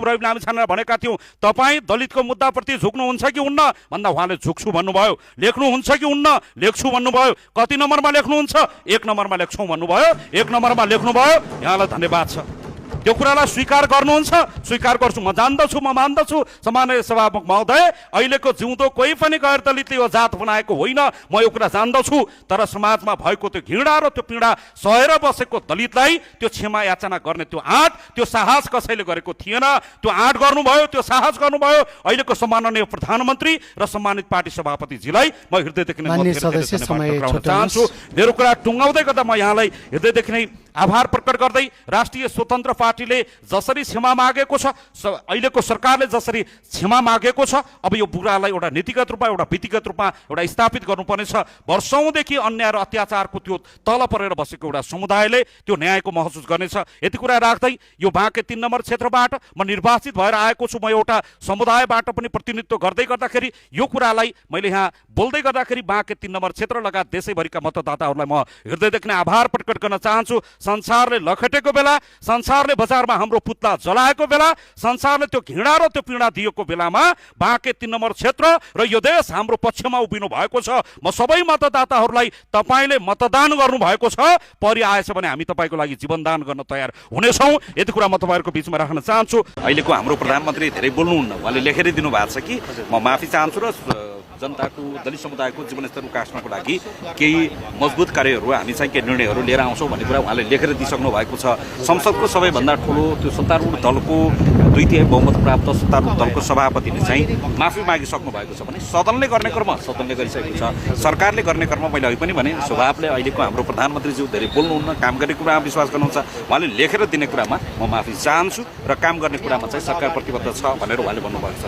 रवि लामिछानेलाई भनेका थियौँ तपाईँ दलितको मुद्दाप्रति झुक्नुहुन्छ कि हुन्न भन्दा उहाँले झुक्छु भन्नुभयो, लेख्नुहुन्छ कि हुन्न लेख्छु भन्नुभयो। कति नम्बरमा लेख्नुहुन्छ? 1 नम्बरमा लेख्छौँ भन्नुभयो, 1 नम्बरमा लेख्नुभयो। यहाँलाई धन्यवाद छ। त्यो कुरालाई स्वीकार गर्नुहुन्छ? स्वीकार गर्छु, म जान्दछु, म मान्दछु सम्माननीय सभामुख महोदय, अहिलेको जिउँदो कोही पनि गैर दलितले यो जात बनाएको होइन, म यो कुरा जान्दछु। तर समाजमा भएको त्यो घृणा र त्यो पीडा सहेर बसेको दलितलाई त्यो क्षमा याचना गर्ने त्यो आँट, त्यो साहस कसैले गरेको थिएन। त्यो आँट गर्नुभयो, त्यो साहस गर्नुभयो अहिलेको सम्माननीय प्रधानमन्त्री र सम्मानित पार्टी सभापतिजीलाई म हृदयदेखि नै चाहन्छु। मेरो कुरा टुङ्गाउँदै गर्दा म यहाँलाई हृदयदेखि नै आभार प्रकट गर्दै राष्ट्रिय स्वतन्त्र पार्टीले जसरी क्षमा मागेको छ, अहिलेको सरकारले जसरी क्षमा मागेको छ, अब यो बुरालाई एउटा नीतिगत रूपमा एउटा विधिगत रूपमा एउटा स्थापित गर्नुपर्नेछ। वर्षौँदेखि अन्याय र अत्याचारको त्यो तल परेर बसेको एउटा समुदायले त्यो न्यायको महसुस गर्नेछ। यति कुरा राख्दै यो बाँके 3 नम्बर क्षेत्रबाट म निर्वाचित भएर आएको छु। म एउटा समुदायबाट पनि प्रतिनिधित्व गर्दै गर्दाखेरि यो कुरालाई मैले यहाँ बोल्दै गर्दाखेरि बाँके 3 नम्बर क्षेत्र लगायत देशैभरिका मतदाताहरूलाई म हृदयदेखि नै आभार प्रकट गर्न चाहन्छु। संसारले लखेटेको बेला, संसारले बजारमा हाम्रो पुतला जलाएको बेला, संसारले त्यो घृणा र त्यो पीडा दिएको बेलामा बाँके 3 नम्बर क्षेत्र र यो देश हाम्रो पक्षमा उभिनु भएको छ। म सबै मतदाताहरूलाई तपाईँले मतदान गर्नुभएको छ, परि आएछ भने हामी तपाईँको लागि जीवनदान गर्न तयार हुनेछौँ। यति कुरा म तपाईँहरूको बिचमा राख्न चाहन्छु। अहिलेको हाम्रो प्रधानमन्त्री धेरै बोल्नुहुन्न, उहाँले लेखेरै दिनु भएको छ कि म माफी चाहन्छु र जनताको दलित समुदायको जीवनस्तर उकास्नको लागि केही मजबुत कार्यहरू हामी चाहिँ केही निर्णयहरू लिएर आउँछौँ भन्ने कुरा उहाँले लेखेर दिइसक्नु भएको छ। संसदको सबैभन्दा ठुलो त्यो सत्तारूढ दलको 2/3 बहुमत प्राप्त सत्तारूढ दलको सभापतिले चाहिँ माफी मागिसक्नु भएको छ भने सदनले गर्ने कर्म सदनले गरिसकेको छ। सरकारले गर्ने कर्म मैले अघि पनि भने स्वभावले अहिलेको हाम्रो प्रधानमन्त्रीज्यू धेरै बोल्नुहुन्न, काम गर्ने कुरामा विश्वास गर्नुहुन्छ। उहाँले लेखेर दिने कुरामा म माफी चाहन्छु र काम गर्ने कुरामा चाहिँ सरकार प्रतिबद्ध छ भनेर उहाँले भन्नुभएको छ।